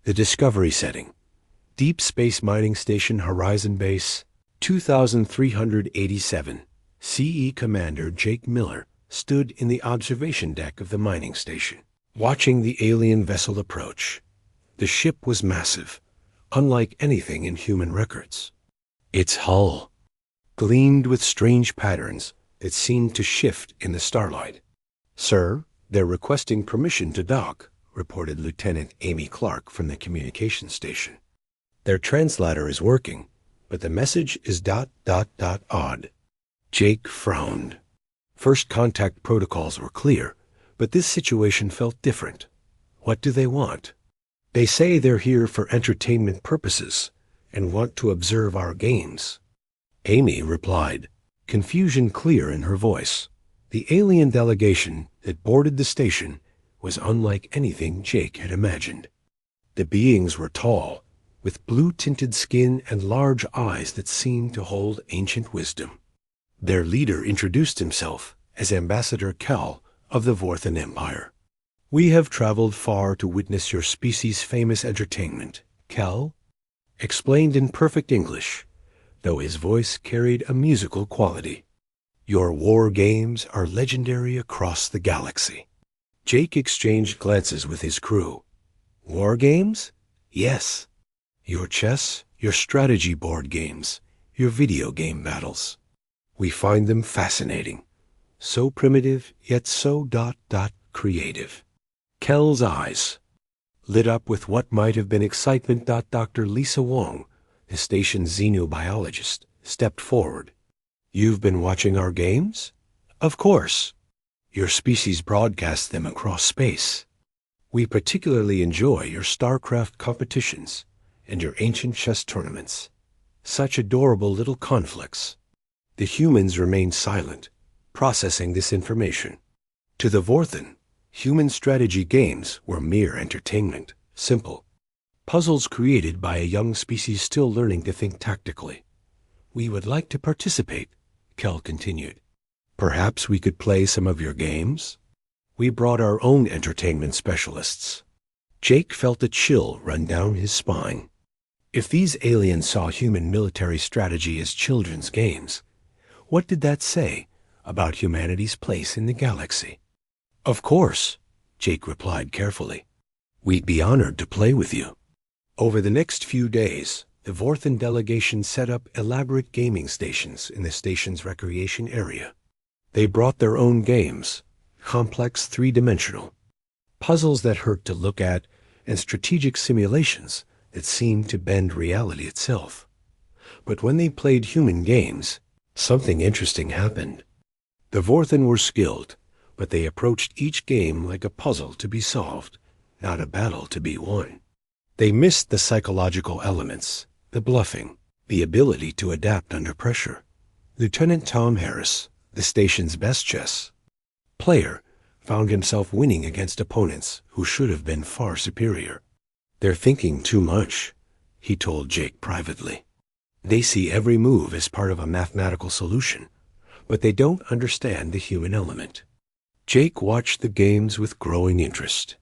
The Discovery setting. Deep Space Mining Station Horizon Base, 2387. CE Commander Jake Miller stood in the observation deck of the mining station, watching the alien vessel approach. The ship was massive, unlike anything in human records. Its hull gleamed with strange patterns that seemed to shift in the starlight. "Sir, they're requesting permission to dock," reported Lieutenant Amy Clark from the communications station. "Their translator is working, but the message is ... odd." Jake frowned. First contact protocols were clear, but this situation felt different. What do they want? "They say they're here for entertainment purposes and want to observe our games," Amy replied, confusion clear in her voice. The alien delegation that boarded the station was unlike anything Jake had imagined. The beings were tall, with blue-tinted skin and large eyes that seemed to hold ancient wisdom. Their leader introduced himself as Ambassador Cal of the Vorthan Empire. "We have traveled far to witness your species' famous entertainment," Cal explained in perfect English, though his voice carried a musical quality. "Your war games are legendary across the galaxy." Jake exchanged glances with his crew. "War games? Yes. Your chess, your strategy board games, your video game battles. We find them fascinating. So primitive, yet so ... creative." Kel's eyes lit up with what might have been excitement. Dr. Lisa Wong, the station's xenobiologist, stepped forward. "You've been watching our games?" "Of course. Your species broadcasts them across space. We particularly enjoy your StarCraft competitions and your ancient chess tournaments. Such adorable little conflicts." The humans remained silent, processing this information. To the Vorthan, human strategy games were mere entertainment, simple puzzles created by a young species still learning to think tactically. "We would like to participate," Kel continued. "Perhaps we could play some of your games?" "We brought our own entertainment specialists." Jake felt a chill run down his spine. If these aliens saw human military strategy as children's games, what did that say about humanity's place in the galaxy? "Of course," Jake replied carefully. "We'd be honored to play with you." Over the next few days, the Vorthan delegation set up elaborate gaming stations in the station's recreation area. They brought their own games, complex three-dimensional, puzzles that hurt to look at, and strategic simulations that seemed to bend reality itself. But when they played human games, something interesting happened. The Vorthan were skilled, but they approached each game like a puzzle to be solved, not a battle to be won. They missed the psychological elements, the bluffing, the ability to adapt under pressure. Lieutenant Tom Harris, the station's best chess player, found himself winning against opponents who should have been far superior. "They're thinking too much," he told Jake privately. "They see every move as part of a mathematical solution, but they don't understand the human element." Jake watched the games with growing interest.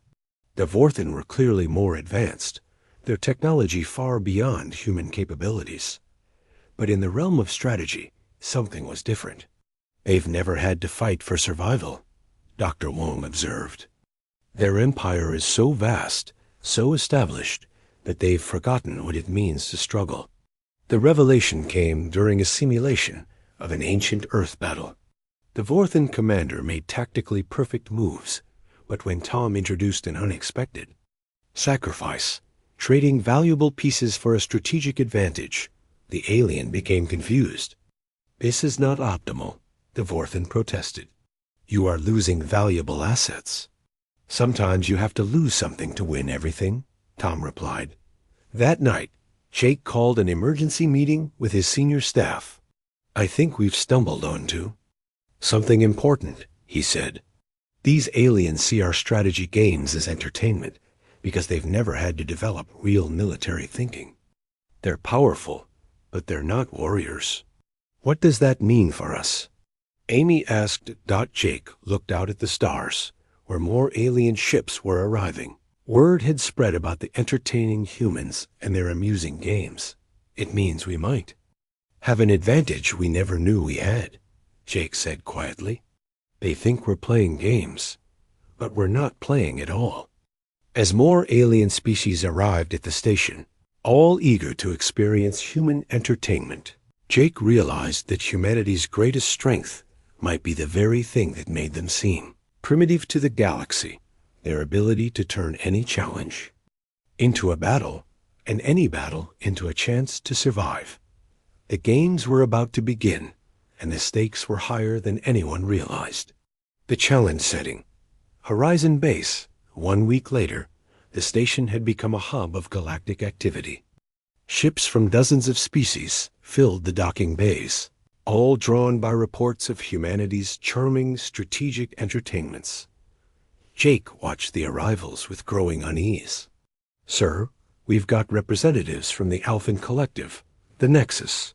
The Vorthan were clearly more advanced, their technology far beyond human capabilities. But in the realm of strategy, something was different. "They've never had to fight for survival," Dr. Wong observed. "Their empire is so vast, so established, that they've forgotten what it means to struggle." The revelation came during a simulation of an ancient Earth battle. The Vorthan commander made tactically perfect moves, but when Tom introduced an unexpected sacrifice, trading valuable pieces for a strategic advantage, the alien became confused. "This is not optimal," the Vorthan protested. "You are losing valuable assets." "Sometimes you have to lose something to win everything," Tom replied. That night, Jake called an emergency meeting with his senior staff. "I think we've stumbled onto something important," he said. "These aliens see our strategy games as entertainment because they've never had to develop real military thinking. They're powerful, but they're not warriors. What does that mean for us?" Amy asked. Jake looked out at the stars, where more alien ships were arriving. Word had spread about the entertaining humans and their amusing games. It means we might have an advantage we never knew we had, Jake said quietly. They think we're playing games, but we're not playing at all. As more alien species arrived at the station, all eager to experience human entertainment, Jake realized that humanity's greatest strength might be the very thing that made them seem primitive to the galaxy, their ability to turn any challenge into a battle, and any battle into a chance to survive. The games were about to begin, and the stakes were higher than anyone realized. The challenge setting. Horizon Base. 1 week later, the station had become a hub of galactic activity. Ships from dozens of species filled the docking bays, all drawn by reports of humanity's charming strategic entertainments. Jake watched the arrivals with growing unease. Sir, we've got representatives from the Alphan Collective, the Nexus,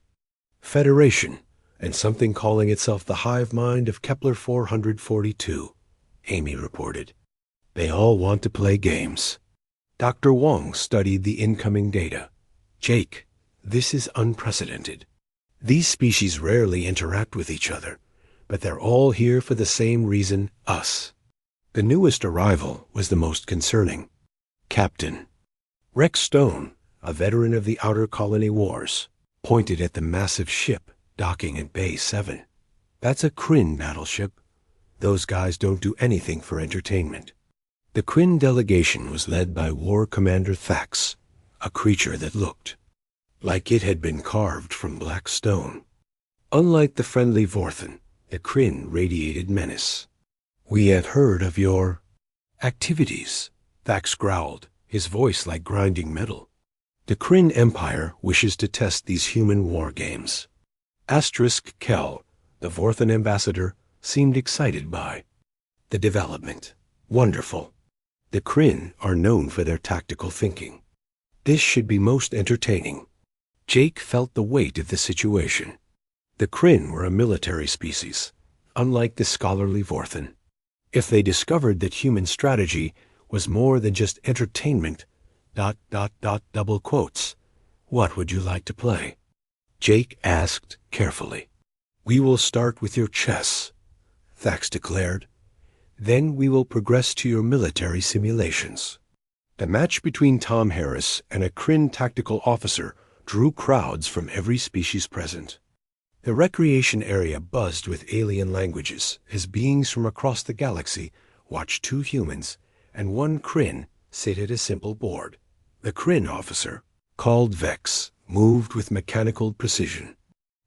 Federation, and something calling itself the hive mind of Kepler 442, Amy reported. They all want to play games. Dr. Wong studied the incoming data. Jake, this is unprecedented. These species rarely interact with each other, but they're all here for the same reason, us. The newest arrival was the most concerning. Captain Rex Stone, a veteran of the Outer Colony Wars, pointed at the massive ship docking at Bay 7. That's a Kryn battleship. Those guys don't do anything for entertainment. The Kryn delegation was led by War Commander Thax, a creature that looked like it had been carved from black stone. Unlike the friendly Vorthan, the Kryn radiated menace. We had heard of your activities, Thax growled, his voice like grinding metal. The Kryn Empire wishes to test these human war games. Asterisk Kel, the Vorthan ambassador, seemed excited by the development. Wonderful. The Kryn are known for their tactical thinking. This should be most entertaining. Jake felt the weight of the situation. The Kryn were a military species, unlike the scholarly Vorthan. If they discovered that human strategy was more than just entertainment, ... double quotes, what would you like to play? Jake asked carefully. We will start with your chess, Thax declared. Then we will progress to your military simulations. The match between Tom Harris and a Kryn tactical officer drew crowds from every species present. The recreation area buzzed with alien languages as beings from across the galaxy watched 2 humans and 1 Kryn sit at a simple board. The Kryn officer, called Vex, moved with mechanical precision.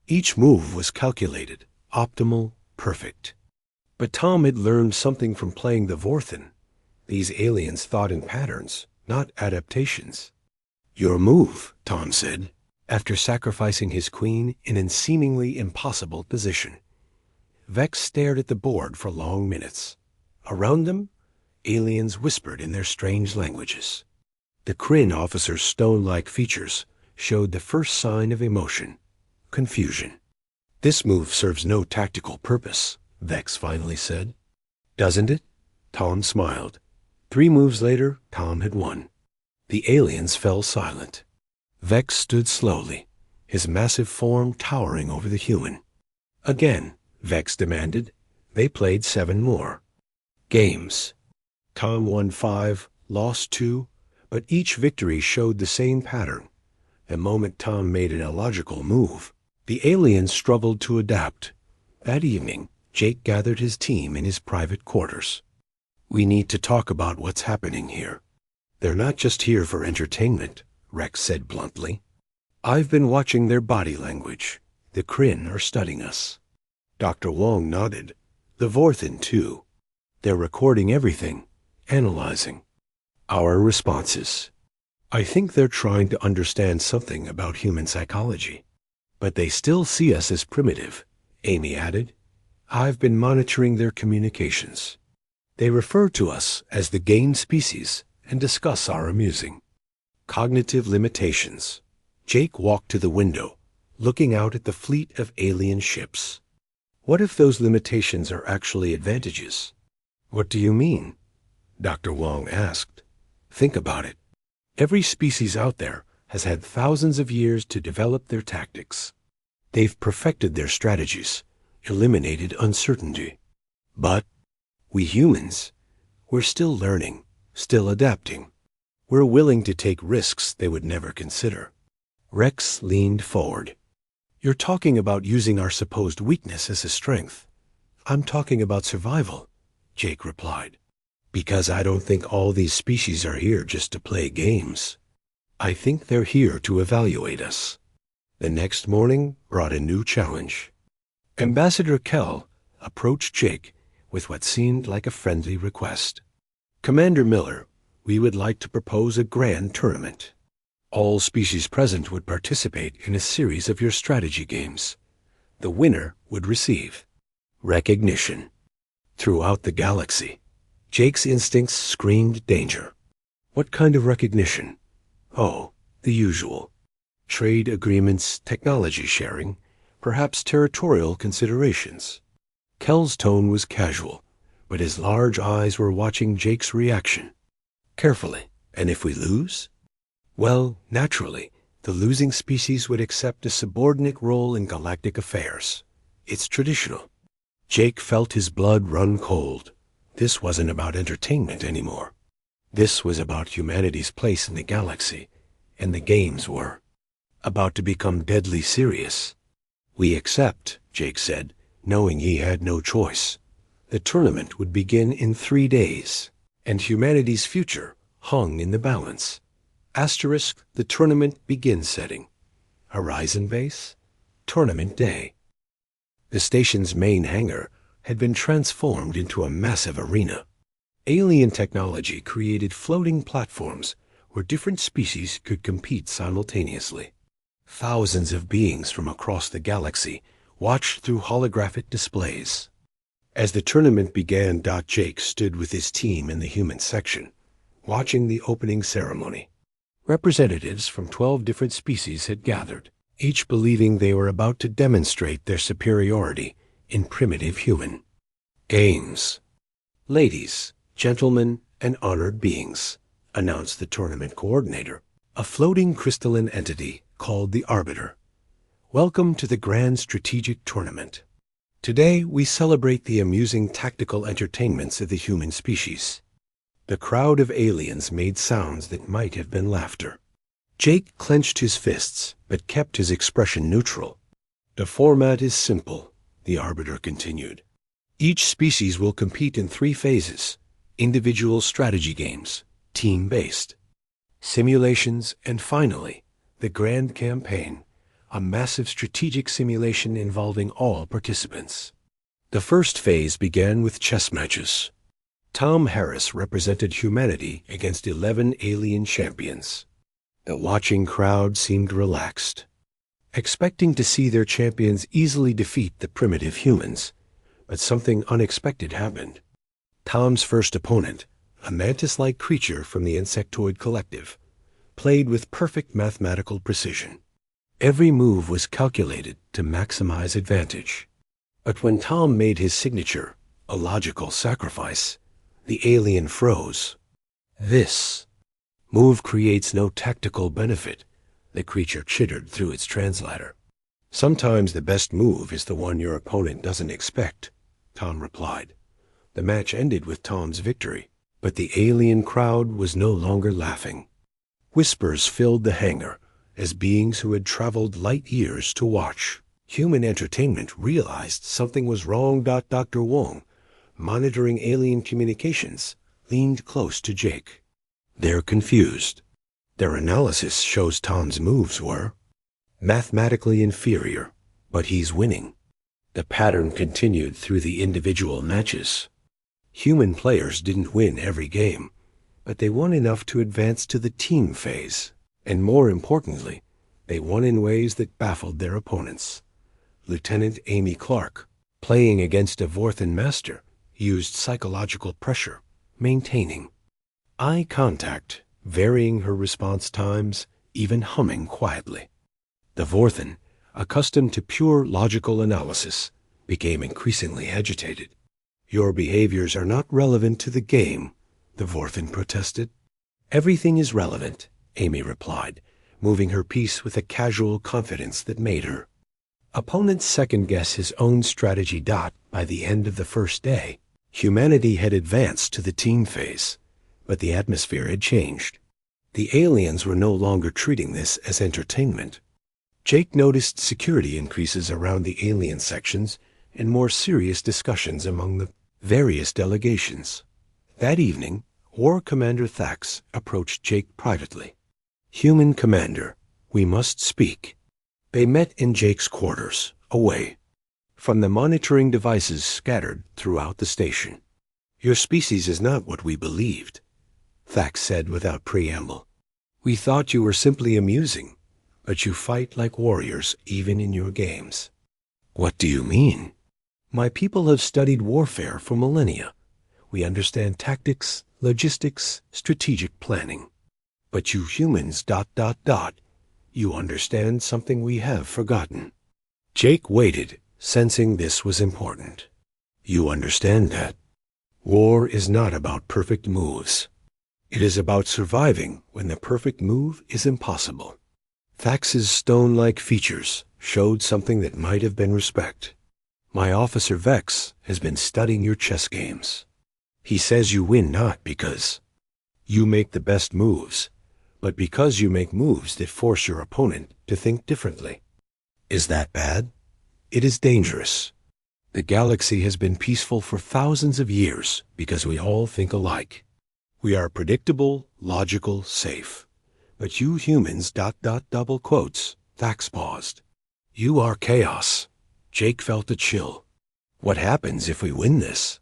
Each move was calculated, optimal, perfect. But Tom had learned something from playing the Vorthan. These aliens thought in patterns, not adaptations. Your move, Tom said, after sacrificing his queen in a seemingly impossible position. Vex stared at the board for long minutes. Around them, aliens whispered in their strange languages. The Kryn officer's stone-like features showed the first sign of emotion, confusion. This move serves no tactical purpose, Vex finally said. Doesn't it? Tom smiled. 3 moves later, Tom had won. The aliens fell silent. Vex stood slowly, his massive form towering over the human. Again, Vex demanded. They played 7 more. Games. Tom won 5, lost 2, but each victory showed the same pattern. The moment Tom made an illogical move, the aliens struggled to adapt. That evening, Jake gathered his team in his private quarters. We need to talk about what's happening here. They're not just here for entertainment, Rex said bluntly. I've been watching their body language. The Kryn are studying us. Dr. Wong nodded. The Vorthan, too. They're recording everything, analyzing our responses. I think they're trying to understand something about human psychology. But they still see us as primitive, Amy added. I've been monitoring their communications. They refer to us as the game species and discuss our amusing cognitive limitations. Jake walked to the window, looking out at the fleet of alien ships. What if those limitations are actually advantages? What do you mean? Dr. Wong asked. Think about it. Every species out there has had thousands of years to develop their tactics. They've perfected their strategies, eliminated uncertainty. But we humans, we're still learning, still adapting. We're willing to take risks they would never consider. Rex leaned forward. You're talking about using our supposed weakness as a strength. I'm talking about survival, Jake replied. Because I don't think all these species are here just to play games. I think they're here to evaluate us. The next morning brought a new challenge. Ambassador Kell approached Jake with what seemed like a friendly request. Commander Miller, we would like to propose a grand tournament. All species present would participate in a series of your strategy games. The winner would receive recognition. Throughout the galaxy, Jake's instincts screamed danger. What kind of recognition? Oh, the usual. Trade agreements, technology sharing, perhaps territorial considerations. Kell's tone was casual, but his large eyes were watching Jake's reaction. Carefully. And if we lose? Well, naturally, the losing species would accept a subordinate role in galactic affairs. It's traditional. Jake felt his blood run cold. This wasn't about entertainment anymore. This was about humanity's place in the galaxy, and the games were about to become deadly serious. We accept, Jake said, knowing he had no choice. The tournament would begin in 3 days, and humanity's future hung in the balance. Asterisk, the tournament begins setting. Horizon base, tournament day. The station's main hangar had been transformed into a massive arena. Alien technology created floating platforms where different species could compete simultaneously. Thousands of beings from across the galaxy watched through holographic displays. As the tournament began, Jake stood with his team in the human section, watching the opening ceremony. Representatives from 12 different species had gathered, each believing they were about to demonstrate their superiority in primitive human. Games. Ladies, gentlemen, and honored beings, announced the tournament coordinator, a floating crystalline entity called the Arbiter. Welcome to the Grand Strategic Tournament. Today we celebrate the amusing tactical entertainments of the human species. The crowd of aliens made sounds that might have been laughter. Jake clenched his fists, but kept his expression neutral. The format is simple, the Arbiter continued. Each species will compete in 3 phases: individual strategy games, team-based, simulations, and finally, the Grand Campaign, a massive strategic simulation involving all participants. The first phase began with chess matches. Tom Harris represented humanity against 11 alien champions. The watching crowd seemed relaxed, expecting to see their champions easily defeat the primitive humans. But something unexpected happened. Tom's first opponent, a mantis-like creature from the insectoid collective, played with perfect mathematical precision. Every move was calculated to maximize advantage. But when Tom made his signature, a logical sacrifice, the alien froze. This move creates no tactical benefit, the creature chittered through its translator. Sometimes the best move is the one your opponent doesn't expect, Tom replied. The match ended with Tom's victory, but the alien crowd was no longer laughing. Whispers filled the hangar as beings who had traveled light years to watch human entertainment realized something was wrong. Dr. Wong, monitoring alien communications, leaned close to Jake. They're confused. Their analysis shows Tom's moves were mathematically inferior, but he's winning. The pattern continued through the individual matches. Human players didn't win every game, but they won enough to advance to the team phase. And more importantly, they won in ways that baffled their opponents. Lieutenant Amy Clark, playing against a Vorthan master, used psychological pressure, maintaining eye contact, varying her response times, even humming quietly. The Vorthan, accustomed to pure logical analysis, became increasingly agitated. Your behaviors are not relevant to the game, the Vorthan protested. Everything is relevant, Amy replied, moving her piece with a casual confidence that made her. Opponents second-guess his own strategy. By the end of the first day, humanity had advanced to the team phase, but the atmosphere had changed. The aliens were no longer treating this as entertainment. Jake noticed security increases around the alien sections and more serious discussions among the various delegations. That evening, War Commander Thax approached Jake privately. "Human Commander, we must speak." They met in Jake's quarters, away from the monitoring devices scattered throughout the station. "Your species is not what we believed," Thax said without preamble. "We thought you were simply amusing, but you fight like warriors even in your games." "What do you mean?" "My people have studied warfare for millennia. We understand tactics, logistics, strategic planning. But you humans... You understand something we have forgotten." Jake waited, sensing this was important. "You understand that war is not about perfect moves. It is about surviving when the perfect move is impossible." Thax's stone-like features showed something that might have been respect. "My officer Vex has been studying your chess games. He says you win not because you make the best moves, but because you make moves that force your opponent to think differently." "Is that bad?" "It is dangerous. The galaxy has been peaceful for thousands of years because we all think alike. We are predictable, logical, safe. But you humans... double quotes. Thax paused. "You are chaos." Jake felt a chill. "What happens if we win this?"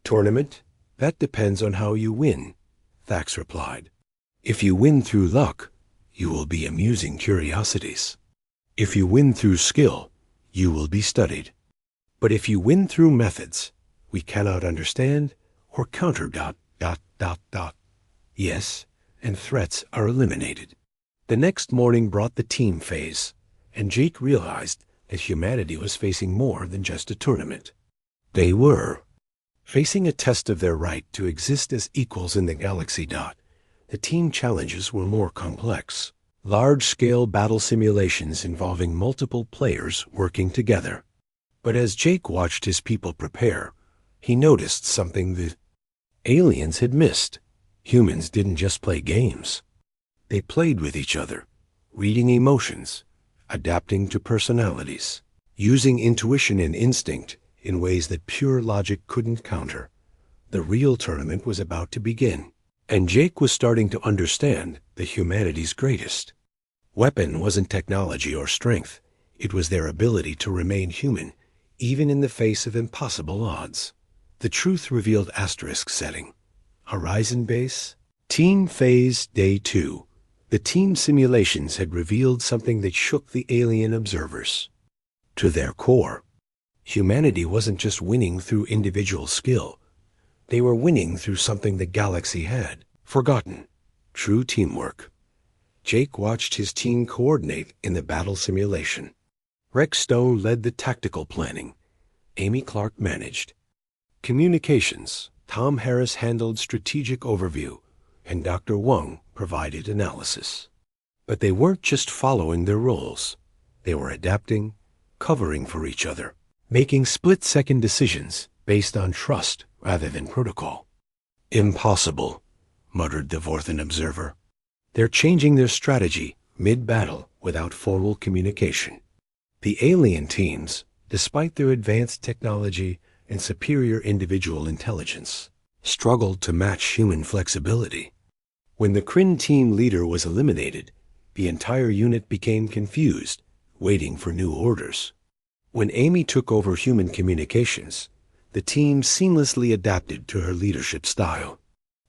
"Tournament? That depends on how you win," Thax replied. "If you win through luck, you will be amusing curiosities. If you win through skill, you will be studied. But if you win through methods we cannot understand or counter... Yes, and threats are eliminated." The next morning brought the team phase, and Jake realized that humanity was facing more than just a tournament. They were facing a test of their right to exist as equals in the galaxy. The team challenges were more complex. Large-scale battle simulations involving multiple players working together. But as Jake watched his people prepare, he noticed something the aliens had missed. Humans didn't just play games. They played with each other, reading emotions, adapting to personalities, using intuition and instinct in ways that pure logic couldn't counter. The real tournament was about to begin, and Jake was starting to understand that humanity's greatest weapon wasn't technology or strength. It was their ability to remain human, even in the face of impossible odds. The truth revealed asterisk setting. Horizon Base, Team Phase Day 2. The team simulations had revealed something that shook the alien observers to their core. Humanity wasn't just winning through individual skill. They were winning through something the galaxy had forgotten: true teamwork. Jake watched his team coordinate in the battle simulation. Rex Stone led the tactical planning. Amy Clark managed communications. Tom Harris handled strategic overview, and Dr. Wang provided analysis. But they weren't just following their roles. They were adapting, covering for each other, making split-second decisions based on trust rather than protocol. "Impossible," muttered the Vorthan observer. "They're changing their strategy mid-battle without formal communication." The alien teams, despite their advanced technology and superior individual intelligence, struggled to match human flexibility. When the Kryn team leader was eliminated, the entire unit became confused, waiting for new orders. When Amy took over human communications, the team seamlessly adapted to her leadership style.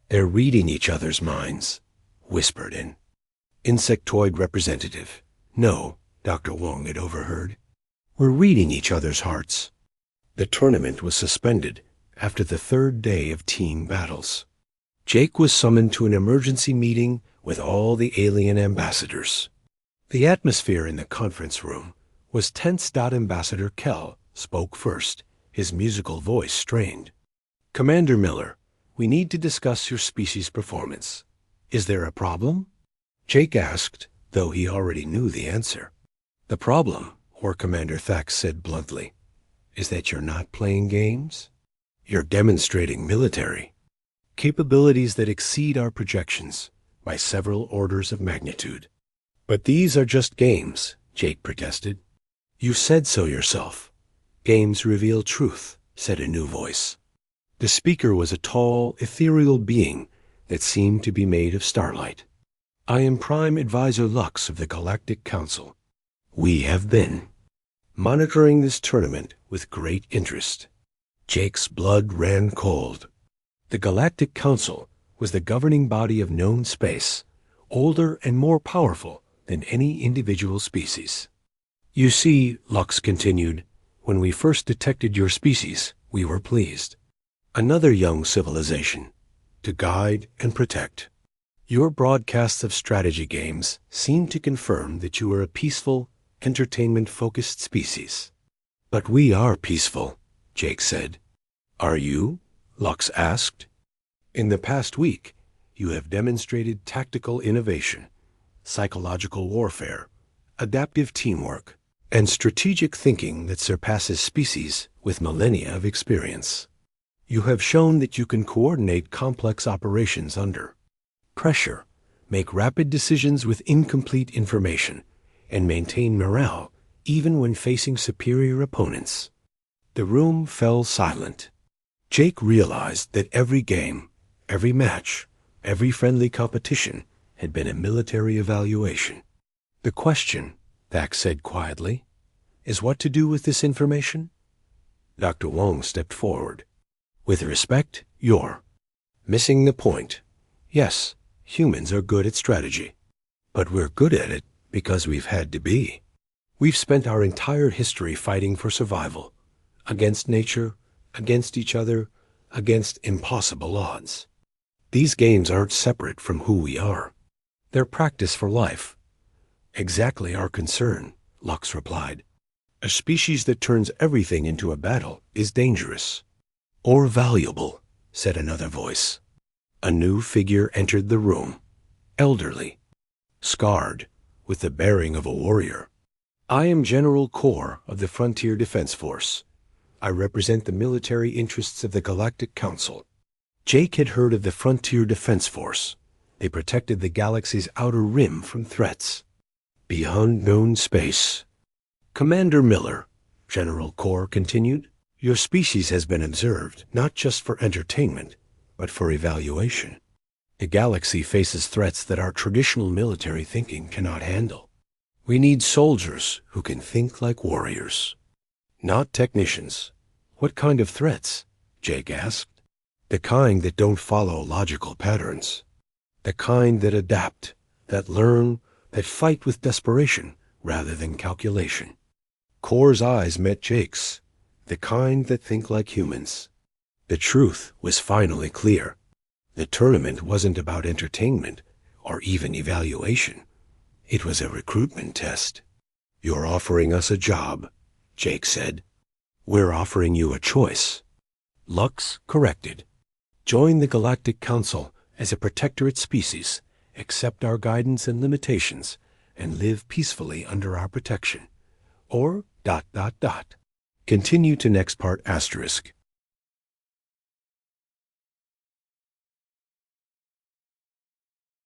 "They're reading each other's minds," whispered an insectoid representative. "No," Dr. Wong had overheard. "We're reading each other's hearts." The tournament was suspended after the third day of team battles. Jake was summoned to an emergency meeting with all the alien ambassadors. The atmosphere in the conference room was tense. Ambassador Kell spoke first, his musical voice strained. "Commander Miller, we need to discuss your species' performance. Is there a problem? Jake asked, though he already knew the answer. The problem, War Commander Thax said bluntly, is that you're not playing games. You're demonstrating military capabilities that exceed our projections by several orders of magnitude. But these are just games, Jake protested. You said so yourself. Games reveal truth, said a new voice. The speaker was a tall, ethereal being that seemed to be made of starlight. I am Prime Advisor Lux of the Galactic Council. We have been monitoring this tournament with great interest. Jake's blood ran cold. The Galactic Council was the governing body of known space, older and more powerful than any individual species. You see, Lux continued, when we first detected your species, we were pleased. Another young civilization, to guide and protect. Your broadcasts of strategy games seem to confirm that you are a peaceful, entertainment-focused species. But we are peaceful, Jake said. Are you? Lux asked. In the past week, you have demonstrated tactical innovation, psychological warfare, adaptive teamwork, and strategic thinking that surpasses species with millennia of experience. You have shown that you can coordinate complex operations under pressure, make rapid decisions with incomplete information, and maintain morale even when facing superior opponents. The room fell silent. Jake realized that every game, every match, every friendly competition had been a military evaluation. The question, Thax said quietly, is what to do with this information? Dr. Wong stepped forward. With respect, you're missing the point. Yes, humans are good at strategy, but we're good at it because we've had to be. We've spent our entire history fighting for survival, against nature, against each other, against impossible odds. These games aren't separate from who we are. They're practice for life. Exactly our concern, Lux replied. A species that turns everything into a battle is dangerous. Or valuable, said another voice. A new figure entered the room, elderly, scarred, with the bearing of a warrior. I am General Kor of the Frontier Defense Force. I represent the military interests of the Galactic Council. Jake had heard of the Frontier Defense Force. They protected the galaxy's outer rim from threats beyond known space. Commander Miller, General Kor continued, your species has been observed not just for entertainment, but for evaluation. The galaxy faces threats that our traditional military thinking cannot handle. We need soldiers who can think like warriors, not technicians. What kind of threats? Jake asked. The kind that don't follow logical patterns. The kind that adapt, that learn, that fight with desperation rather than calculation. Kor's eyes met Jake's. The kind that think like humans. The truth was finally clear. The tournament wasn't about entertainment or even evaluation. It was a recruitment test. You're offering us a job, Jake said. We're offering you a choice. Lux corrected. Join the Galactic Council as a protectorate species, accept our guidance and limitations, and live peacefully under our protection. Or ... Continue to next part ***.